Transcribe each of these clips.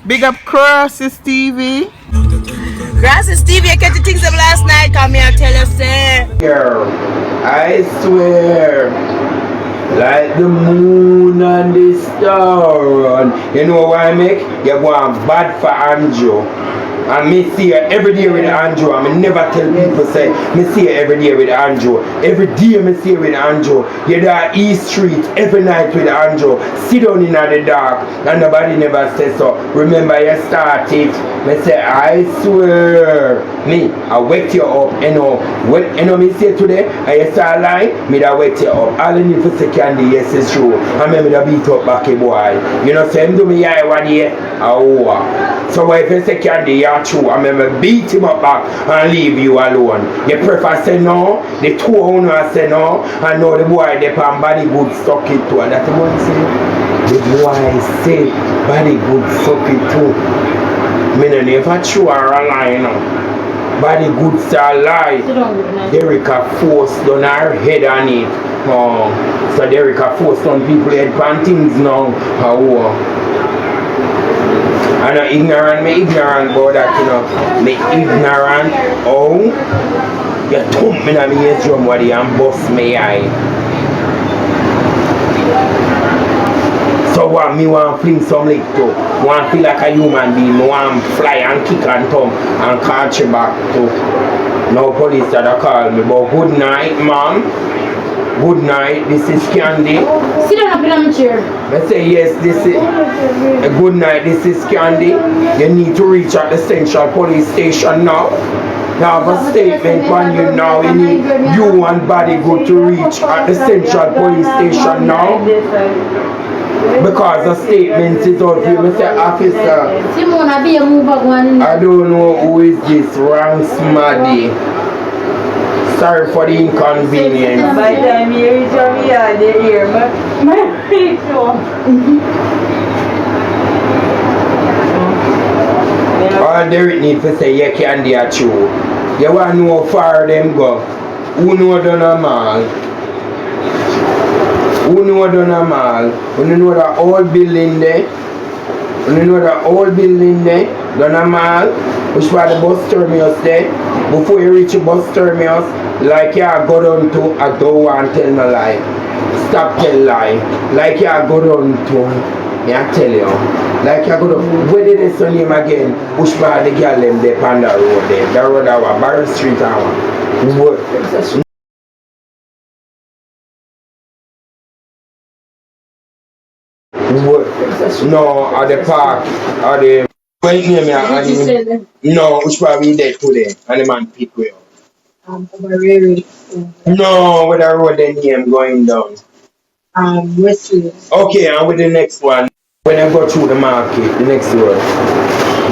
Big up Crosses TV. Crosses TV, I catch the things of last night. Come here and tell you, sir. Girl, I swear, like the moon and the star. You know what I make? You want bad for Andrew. And me see her every day with Andrew. I never tell people say me see her every day with Andrew. Every day me see her with Andrew. You're there East Street every night with Andrew. Sit down in the dark and nobody never says so. Remember you started. Me say I swear. Me, I wake you up. You know me say today, and you start lying, me that wake you up. All you need for say candy, yes it's true. I remember that beat up back a boy. You know say him do me eye one day. Oh. So if you say candy, you're true. I remember beat him up back and leave you alone. You prefer say no, the two owners say no, and now the boy they pan body good suck it too. And that's the one say. The boy say body good suck it too. Me no never true or a lie, you know. Body good say a lie. Derricka force done her head on it. So Derricka force some people head pan things now. I'm not ignorant, me ignorant about that, you know. Me ignorant. Oh, you thump me in my eardrum body and bust me eye. So what me want fling some leg to? Want feel like a human being, me want fly and kick and thump and catch you back to. No police that call me, but good night, mom. Good night, this is Candy. Sit down up in my chair. I say yes, this is a good night, this is Candy. You need to reach at the Central Police Station now. Now have a statement on you now. You need you and body good to reach at the Central Police Station now. Because the statement is out here, Mr. Officer. I don't know who is this wrong smaddy. Sorry for the inconvenience. By the time you reach over here, they hear my feet. All Derek need to say, you can't do a true. You want to know how far them go. Who know done a mall? Who know done a mall? Who know the old building there? Who know the old building there? Done a mall? Which was the bus terminus there? Before you reach the bus terminus, like you go down to, I don't want to tell no lie. Stop tell lie. Like you go down to, I tell you. Like you go down, where did they say name again? Which part the girl them there on the road there? The road that was Barry Street and what? No, at the park, at the... Wait near me, no, which part we there today? And the man pick way up. No, with the road the name going down. Wesley. Okay, and with the next one, when I go through the market, the next road,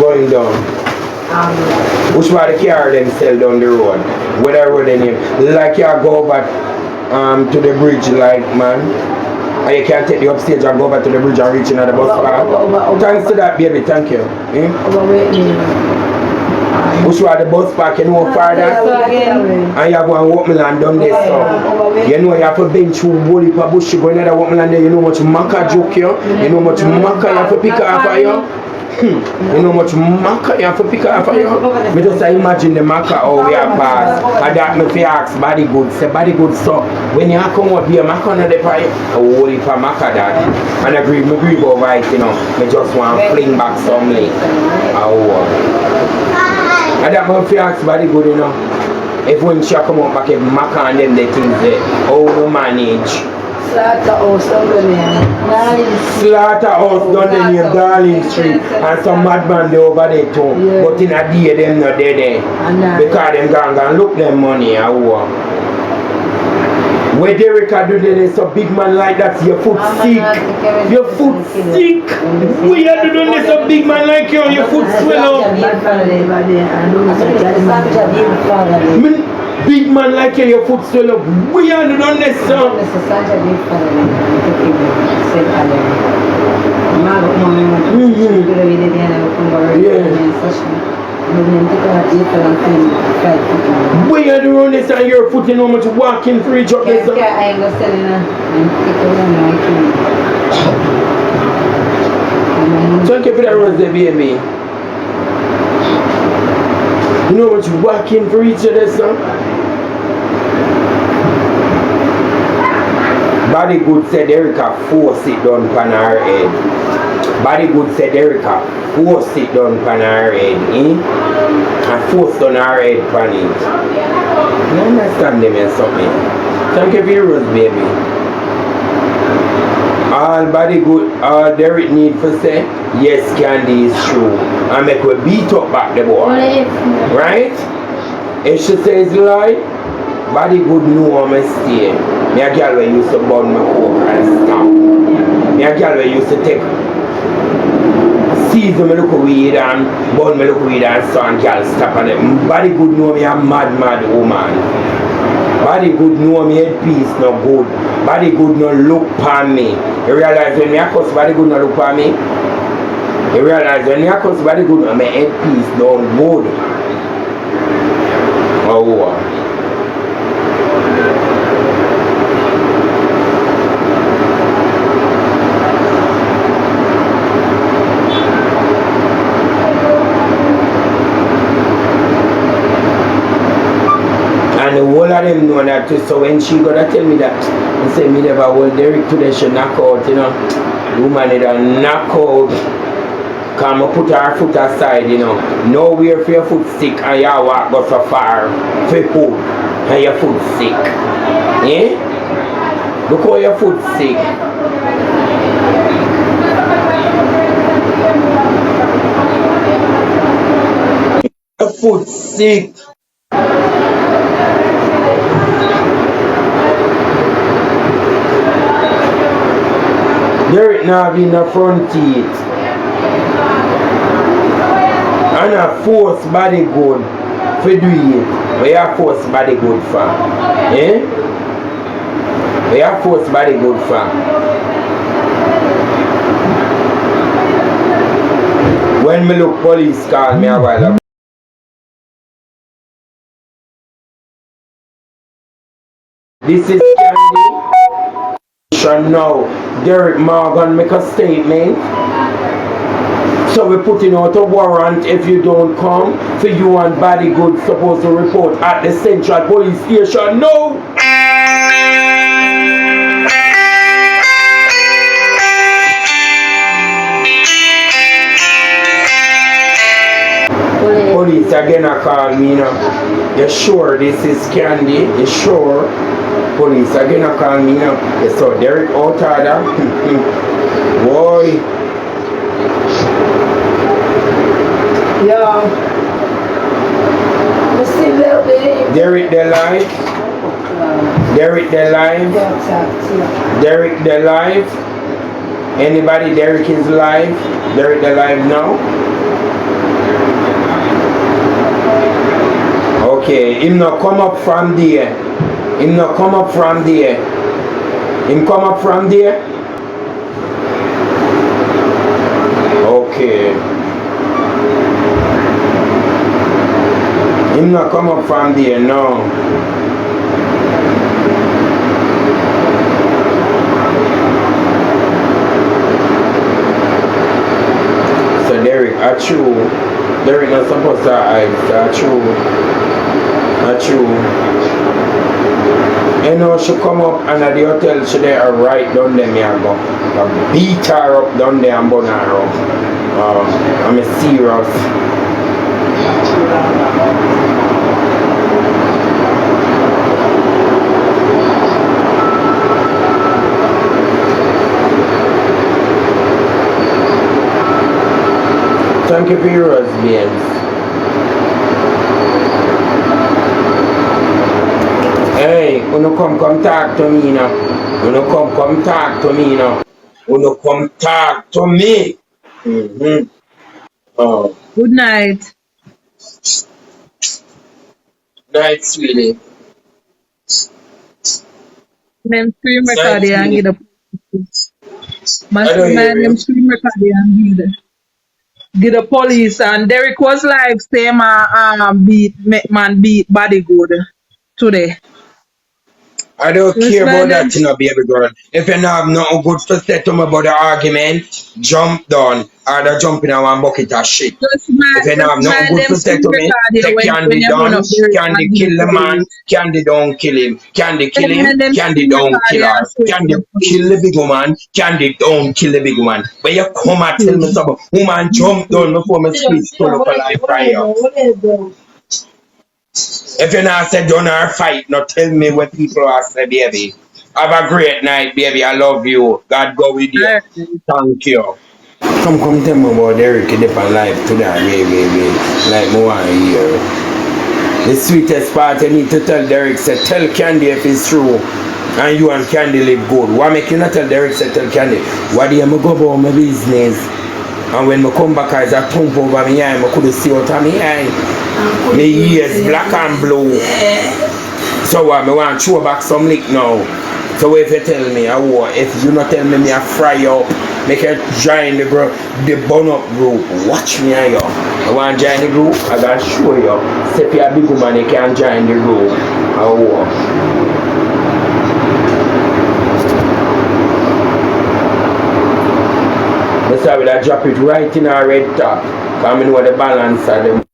going down. Which part the car them sell down the road? With the road the name. Like you go over to the bridge, like man. And you can take the upstage and go over to the bridge and reach another bus park. Thanks to that, baby, thank you. Which was the bus park, you know, farther. And you go and walk me land down there, so. You know, you have to bench through Wally for bush, you go another walk me land there, you know how much maca joke you. You know how much maca you have to pick up for you. You know how much maca you have to pick up for you. Me just imagine the maca how we are pass. And that me fi ask body good. Say body good so when you come out be a maca on the pie, a whole heap of maca that. And I agree over it, you know. Me just want to fling back some lake. And that me fi ask body good, you know. If when she come out back if maca and them the things there, how to manage. Slaughterhouse down the name Darling Street and some madman they over there too. Yeah. But in a day them not there. Because them gone look them money Where Derricka do this a big man like that, your foot sick. Your foot sick. We are doing this a big man like you, your foot swell up. Big man like you, your foot swell up. We are doing this song. When you do run this and you're putting how much walking for each other? I ain't gonna sell it now. Thank you for that rose, baby. You know what you working for each other, son? Body good said Erica force it down pan her head. Body good said Erica force it down pan her head, eh? And force down her head pan it. You understand them and something? Thank you for your rose, baby. All body good, all Derek need for say, yes, Candy is true. And make we beat up back the boy. Right? If she says lie, body good know I'm a stay. Me a girl who used to burn my coke and stop. Me a girl who used to take season my look weed and burn my look weed and so and girl stop on it. Body good know me a mad woman. Body good know me headpiece no good. Body good no look pan me. You realize when me a cuss body good no look pan me? You realize when me a cuss body good no my headpiece don't good. Oh what? And the whole of them know that too. So when she gonna tell me that, and say me never hold Derek today, she knock out, you know. The woman need a knock out. Come and put her foot aside, you know. Nowhere for your foot sick and you walk go so far for food and your foot sick. Eh? Look how your foot sick. Your foot sick. Derek now be in the front teeth. And a force body good for do it. We are force body good for. Eh? We are force body good for. When me look police call me a while ago. This is Candy. Now, Derek Morgan make a statement. So we're putting out a warrant if you don't come. For you and Body Good supposed to report at the Central Police Station. No! Police again I call me now. You sure this is Candy? You sure? Police again I call me now. You saw Derek out order. Boy. Yeah. Let's see a little bit. Derek the live. Derek the live. Derek the live. Anybody? Derek is live. Derek the live now. Okay, him not come up from there. Him not come up from there. Him come up from there. Okay. Him not come up from there, no. So Derek, true. Derek not supposed to hide, true. True. You know, she come up and at the hotel, she there right down there, me and go beat her up down there and burn her up. I'm a serious. Thank you for your husbands. Hey, uno come talk to me now. Uno come talk to me now. Uno come talk to me. Mm-hmm. Oh. Good night. Night, sweetie. Them screen Night, record and sweetie. get the I don't hear them you. screen record and get the police and Derek was live say man beat Body Good today. I don't Yes, care about madam. that, you know, baby girl. If you don't have nothing good to say to me about the argument, jump down. Or the jump in one bucket of shit. If you don't Just have nothing mind good them to say screen to me, record you say when Candy you run done, up there Candy and give kill the the man, police. Candy don't kill him, Candy kill him, Mind them Candy screen don't record kill you and her, show it to Candy the kill the police. big woman, Candy don't kill the big woman. But you come and tell me Okay. something, woman jump down before me split pull up a life fire. If you not say don't or fight, not tell me what people are say, baby. Have a great night, baby. I love you. God go with you. Alright. Thank you. Come tell me about Derek in different life today, baby. Like me want to hear. The sweetest part I need to tell Derek say tell Candy if it's true. And you and Candy live good. Why make you not tell Derek say tell Candy? Why do you go about my business? And when I come back as a thump over me eye, I could see out of me eye. My ears black and blue. So what? I want to throw back some lick now. So if you tell me, if you not tell me, I fry up, make it join the group, the burn up group. Watch me and you. I want to join the group. I gotta show you. Say if you're a big woman, you can join the group. That's why I drop it right in our red top. I know the balance of them.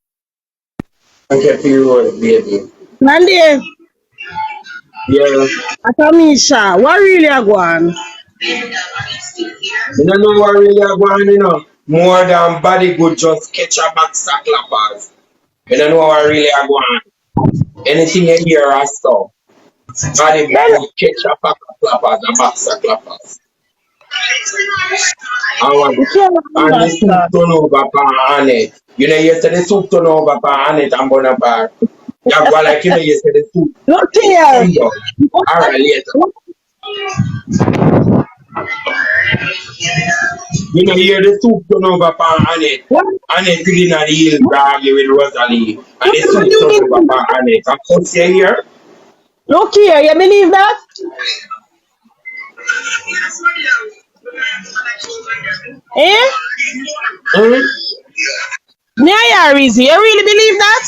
Okay, for you, road, baby. Mandy, Yeah. Atamisha, what really are going? You don't know what really are going, you know. More than body good, just catch a box of clappers. You don't know what really are going. Anything you hear or saw. Body Then, good, catch a pack of clappers, a box of clappers. you can't And the soup understand. turn over pan it. You know, you say the soup turn over pan it and bun a bar. You go like, you know, you say the soup Look here. come down. Alright, later. You know, hear the soup turn over pan it. What, And it within the hill dog with Rosalie. And what the do soup you turn over mean? pan it. And first you hear, Look here, you believe that? Eh? hmm? Me and you, you really believe that?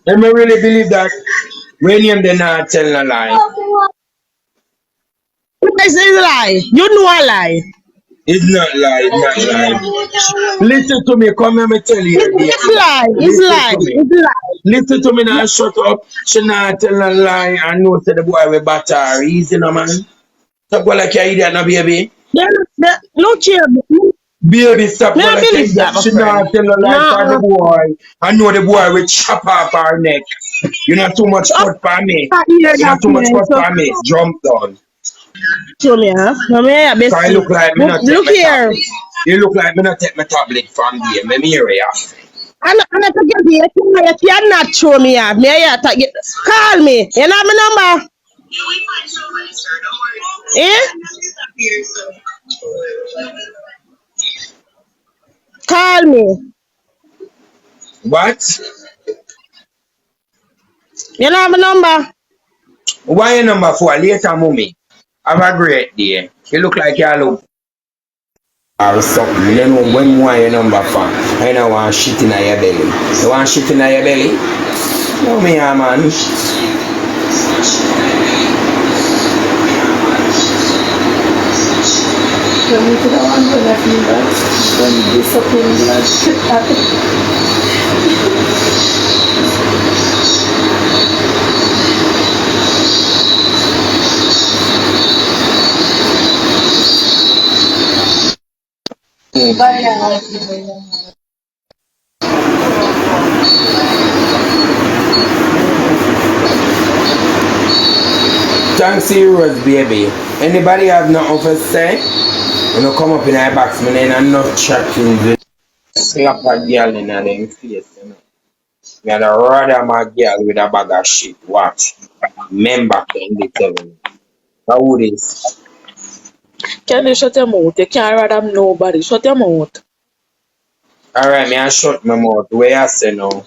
Let me really believe that when you them not telling a lie. This is a lie. You know a lie. It's not lie, it's not lie. Listen to me, come here, me tell you, It's baby. lie. It's Listen lie. to me. It's lie. Listen to me now, shut up. She not tell a lie and know say the boy with batter. Easy no man. Stop go like you idiot no baby. Look here. Baby, stop Me go I like you believe idiot. that, my She friend. not tell a lie for the No. boy. I know the boy will chop off her neck. You not too much Up cut for me. that ear You that not too much way. cut So for me. Jump down. show me, huh? No, me I best Cause you see. look like me Look, not take look my here. tablet. You look like me not take my tablet from there. Me hear ya. And I forget you cannot show me off. Me I call me. You know my number? Eh? Call me. What? You know my number? Why your number four? Later, mommy. Have a great day. You look like you look or something. You know when why your number four? I don't want shit in your belly. You want shit in your belly? No me, man. When you put on when I feel that when discipline blood but yeah. Thanks serious, baby. Anybody have nothing to say? You know, come up in our box, man, and I'm not chatting with slap a girl in her face, you know. Me had rather my girl with a bag of shit. Watch. Member can be telling me. How would this? Can you shut your mouth? You can't rather nobody. Shut your mouth. Alright, me I shut my mouth. Where I say now?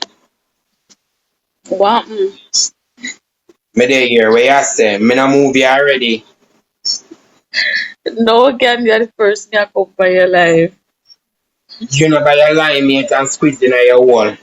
What? Me dey here. Where I say? Me na movie already. No, can you're the first thing I come by your life. You know by your line mate and squeeze in your wall.